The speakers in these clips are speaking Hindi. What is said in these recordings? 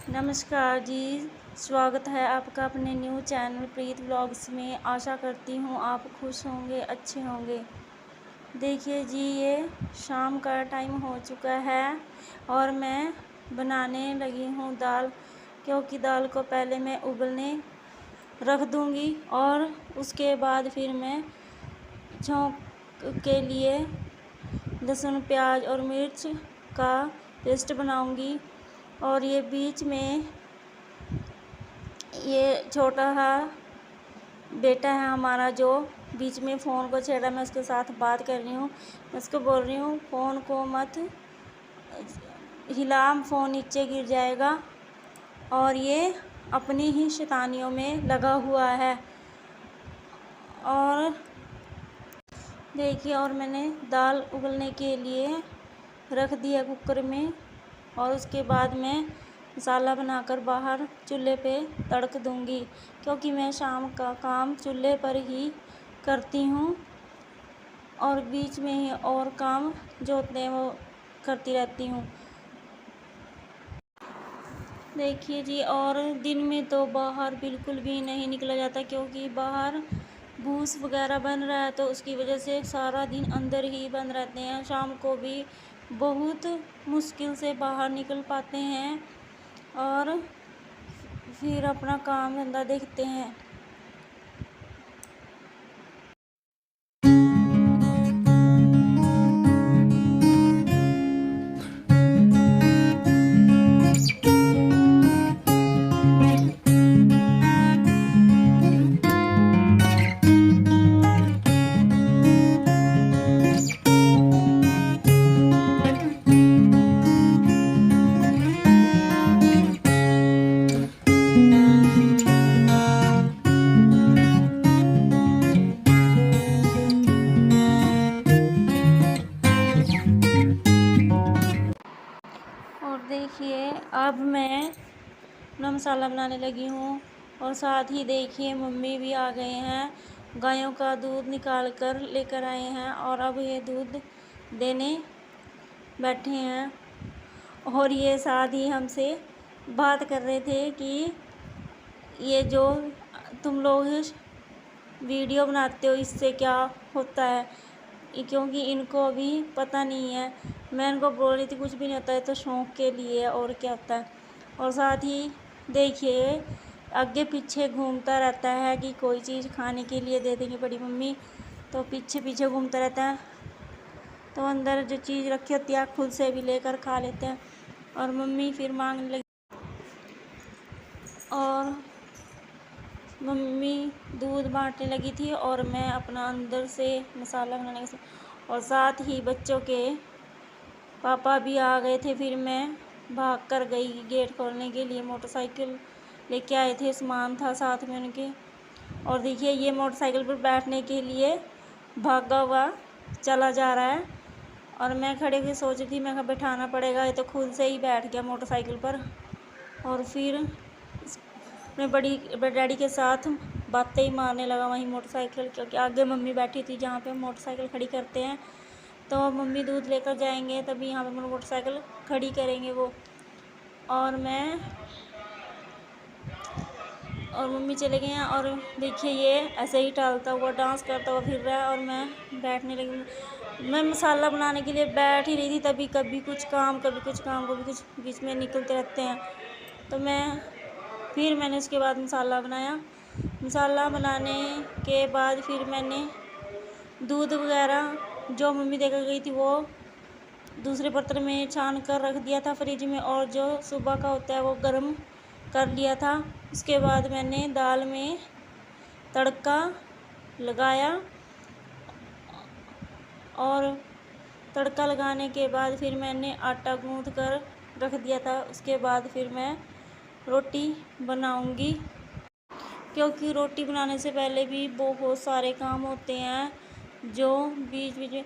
नमस्कार जी, स्वागत है आपका अपने न्यू चैनल प्रीत व्लॉग्स में। आशा करती हूँ आप खुश होंगे, अच्छे होंगे। देखिए जी, ये शाम का टाइम हो चुका है और मैं बनाने लगी हूँ दाल, क्योंकि दाल को पहले मैं उबलने रख दूँगी और उसके बाद फिर मैं छौंक के लिए लहसुन, प्याज और मिर्च का पेस्ट बनाऊँगी। और ये बीच में ये छोटा सा बेटा है हमारा जो बीच में फ़ोन को छेड़ा, मैं उसके साथ बात कर रही हूँ। मैं उसको बोल रही हूँ फ़ोन को मत हिला, फ़ोन नीचे गिर जाएगा। और ये अपनी ही शैतानियों में लगा हुआ है। और देखिए, और मैंने दाल उबलने के लिए रख दिया कुकर में और उसके बाद मैं मसाला बनाकर बाहर चूल्हे पे तड़क दूँगी, क्योंकि मैं शाम का काम चूल्हे पर ही करती हूँ और बीच में ही और काम जो होते हैं वो करती रहती हूँ। देखिए जी, और दिन में तो बाहर बिल्कुल भी नहीं निकला जाता, क्योंकि बाहर भूस वगैरह बन रहा है, तो उसकी वजह से सारा दिन अंदर ही बंद रहते हैं। शाम को भी बहुत मुश्किल से बाहर निकल पाते हैं और फिर अपना काम धंधा देखते हैं। और देखिए, अब मैं अपना मसाला बनाने लगी हूँ और साथ ही देखिए मम्मी भी आ गए हैं। गायों का दूध निकाल कर लेकर आए हैं और अब ये दूध देने बैठे हैं। और ये साथ ही हमसे बात कर रहे थे कि ये जो तुम लोग वीडियो बनाते हो इससे क्या होता है, क्योंकि इनको अभी पता नहीं है। मैं इनको बोल रही थी कुछ भी नहीं होता है, तो शौक़ के लिए और क्या होता है। और साथ ही देखिए आगे पीछे घूमता रहता है कि कोई चीज़ खाने के लिए दे देंगे बड़ी मम्मी, तो पीछे पीछे घूमता रहता है। तो अंदर जो चीज़ रखी होती है खुद से भी लेकर खा लेते हैं और मम्मी फिर मांगने लगी। और मम्मी दूध बांटने लगी थी और मैं अपना अंदर से मसाला बनाने लगी। और साथ ही बच्चों के पापा भी आ गए थे। फिर मैं भाग कर गई गेट खोलने के लिए। मोटरसाइकिल लेके आए थे, सामान था साथ में उनके। और देखिए ये मोटरसाइकिल पर बैठने के लिए भागा हुआ चला जा रहा है और मैं खड़े होकर सोच रही थी मैं कहा बैठाना पड़ेगा, ये तो खुद से ही बैठ गया मोटरसाइकिल पर। और फिर अपने बड़ी डैडी के साथ बातें ही मारने लगा वहीं मोटरसाइकिल, क्योंकि आगे मम्मी बैठी थी जहाँ पे हम मोटरसाइकिल खड़ी करते हैं। तो मम्मी दूध लेकर जाएंगे तभी यहाँ पे मोटरसाइकिल खड़ी करेंगे वो। और मम्मी चले गए हैं। और देखिए ये ऐसे ही टहलता हुआ डांस करता हुआ फिर रहा है और मैं बैठने लगी। मैं मसाला बनाने के लिए बैठ ही रही थी, तभी कभी कुछ काम कभी कुछ काम कभी कुछ बीच में निकलते रहते हैं। तो मैंने उसके बाद मसाला बनाया। मसाला बनाने के बाद फिर मैंने दूध वगैरह जो मम्मी देकर गई थी वो दूसरे बर्तन में छान कर रख दिया था फ्रिज में, और जो सुबह का होता है वो गर्म कर लिया था। उसके बाद मैंने दाल में तड़का लगाया और तड़का लगाने के बाद फिर मैंने आटा गूँथ कर रख दिया था। उसके बाद फिर मैं रोटी बनाऊंगी, क्योंकि रोटी बनाने से पहले भी बहुत सारे काम होते हैं जो बीच बीच में।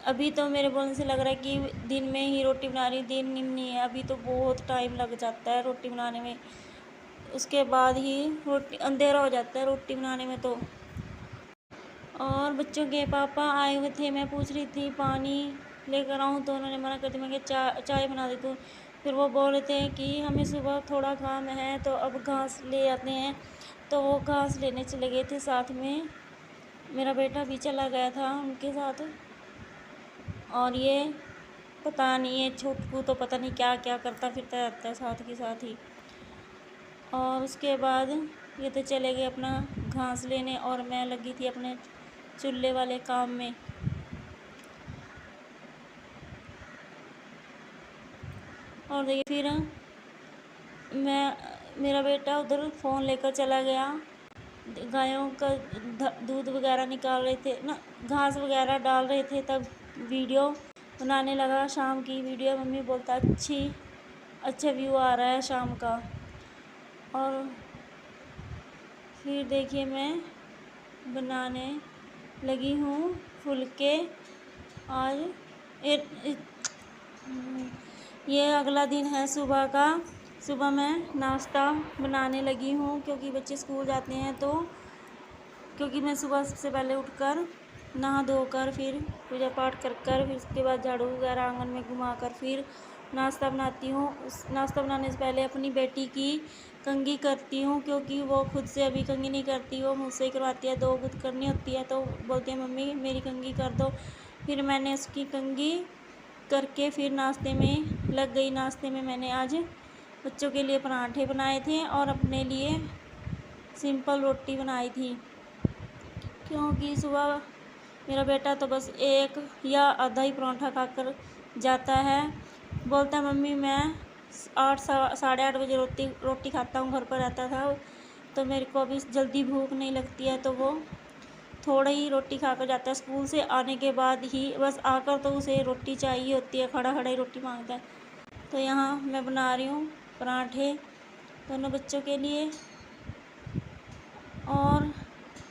अभी तो मेरे बोलने से लग रहा है कि दिन में ही रोटी बना रही, दिन नहीं है, अभी तो बहुत टाइम लग जाता है रोटी बनाने में। उसके बाद ही रोटी अंधेरा हो जाता है रोटी बनाने में तो। और बच्चों के पापा आए हुए थे, मैं पूछ रही थी पानी लेकर आऊँ तो उन्होंने मना कर दिया। मैं चाय बना देती हूँ। फिर वो बोल रहे थे कि हमें सुबह थोड़ा काम है तो अब घास ले आते हैं, तो वो घास लेने चले गए थे। साथ में मेरा बेटा भी चला गया था उनके साथ। और ये पता नहीं, ये छोटू तो पता नहीं क्या क्या करता फिरता रहता है साथ के साथ ही। और उसके बाद ये तो चले गए अपना घास लेने, और मैं लगी थी अपने चूल्हे वाले काम में। और देखिए फिर मेरा बेटा उधर फ़ोन लेकर चला गया, गायों का दूध वगैरह निकाल रहे थे ना, घास वगैरह डाल रहे थे, तब वीडियो बनाने लगा। शाम की वीडियो मम्मी बोलता अच्छा व्यू आ रहा है शाम का। और फिर देखिए मैं बनाने लगी हूँ फुलके। आज ये अगला दिन है सुबह का। सुबह मैं नाश्ता बनाने लगी हूँ क्योंकि बच्चे स्कूल जाते हैं, तो क्योंकि मैं सुबह सबसे पहले उठकर नहा धोकर फिर पूजा पाठ कर फिर उसके बाद झाड़ू वगैरह आंगन में घुमाकर फिर नाश्ता बनाती हूँ। उस नाश्ता बनाने से पहले अपनी बेटी की कंघी करती हूँ, क्योंकि वो खुद से अभी कंघी नहीं करती, वो मुझसे ही करवाती है। 2 गुथ करनी होती है तो बोलती है मम्मी मेरी कंघी कर दो। फिर मैंने उसकी कंघी करके फिर नाश्ते में लग गई। नाश्ते में मैंने आज बच्चों के लिए पराठे बनाए थे और अपने लिए सिंपल रोटी बनाई थी, क्योंकि सुबह मेरा बेटा तो बस 1 या आधा ही पराठा खाकर जाता है। बोलता है मम्मी मैं 8 साढ़े 8 बजे रोटी खाता हूँ, घर पर रहता था तो मेरे को अभी जल्दी भूख नहीं लगती है, तो वो थोड़ा ही रोटी खाकर जाता है। स्कूल से आने के बाद ही बस आकर तो उसे रोटी चाहिए होती है, खड़ा खड़ा ही रोटी मांगता है। तो यहाँ मैं बना रही हूँ पराठे दोनों बच्चों के लिए, और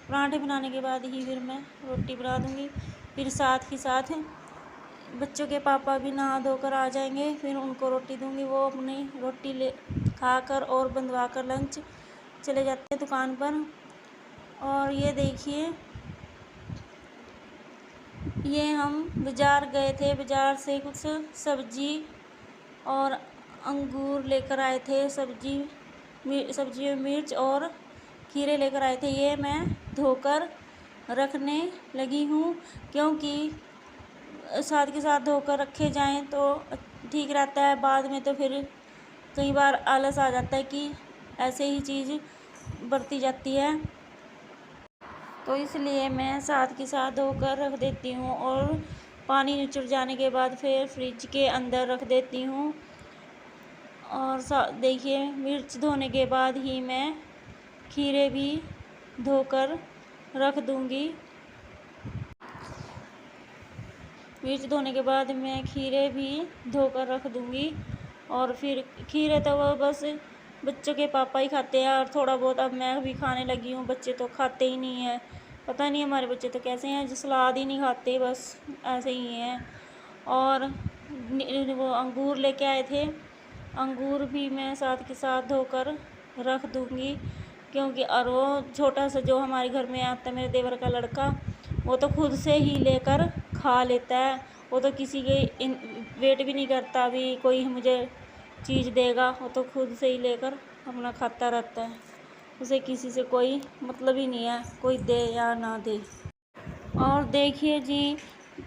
पराठे बनाने के बाद ही फिर मैं रोटी बना दूँगी। फिर साथ ही साथ बच्चों के पापा भी नहा धोकर आ जाएंगे, फिर उनको रोटी दूँगी। वो अपनी रोटी ले खाकर और बंधवा कर लंच चले जाते हैं दुकान पर। और ये देखिए ये हम बाज़ार गए थे, बाज़ार से कुछ सब्ज़ी और अंगूर लेकर आए थे। सब्ज़ी में मिर्च और खीरे लेकर आए थे। ये मैं धोकर रखने लगी हूँ, क्योंकि साथ के साथ धोकर रखे जाएं तो ठीक रहता है। बाद में तो फिर कई बार आलस आ जाता है कि ऐसे ही चीज़ बरती जाती है, तो इसलिए मैं साथ के साथ धोकर रख देती हूँ और पानी निचुड़ जाने के बाद फिर फ्रिज के अंदर रख देती हूँ। और देखिए मिर्च धोने के बाद ही मैं खीरे भी धोकर रख दूँगी। मिर्च धोने के बाद मैं खीरे भी धोकर रख दूँगी। और फिर खीरे तो वो बस बच्चों के पापा ही खाते हैं, और थोड़ा बहुत अब मैं भी खाने लगी हूँ। बच्चे तो खाते ही नहीं हैं, पता नहीं हमारे बच्चे तो कैसे हैं, जो सलाद ही नहीं खाते, बस ऐसे ही हैं। और वो अंगूर लेके आए थे, अंगूर भी मैं साथ के साथ धोकर रख दूँगी, क्योंकि और वो छोटा सा जो हमारे घर में आता है मेरे देवर का लड़का, वो तो खुद से ही लेकर खा लेता है। वो तो किसी के वेट भी नहीं करता अभी कोई मुझे चीज़ देगा, वो तो खुद से ही लेकर अपना खाता रहता है। उसे किसी से कोई मतलब ही नहीं है, कोई दे या ना दे। और देखिए जी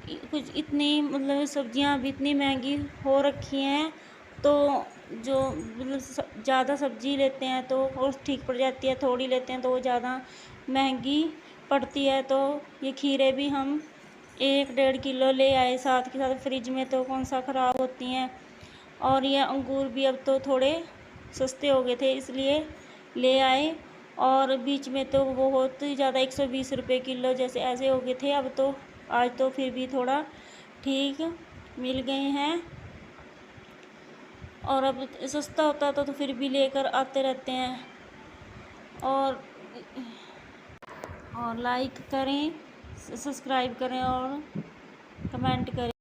कुछ इतनी मतलब सब्जियां भी इतनी महंगी हो रखी हैं, तो जो मतलब ज़्यादा सब्जी लेते हैं तो और ठीक पड़ जाती है, थोड़ी लेते हैं तो वो ज़्यादा महंगी पड़ती है। तो ये खीरे भी हम 1-1.5 किलो ले आए साथ के साथ, फ्रिज में तो कौन सा ख़राब होती हैं। और ये अंगूर भी अब तो थोड़े सस्ते हो गए थे इसलिए ले आए, और बीच में तो बहुत ही ज़्यादा 120 रुपये किलो जैसे ऐसे हो गए थे। अब तो आज तो फिर भी थोड़ा ठीक मिल गए हैं, और अब सस्ता होता तो फिर भी लेकर आते रहते हैं। और लाइक करें, सब्सक्राइब करें और कमेंट करें।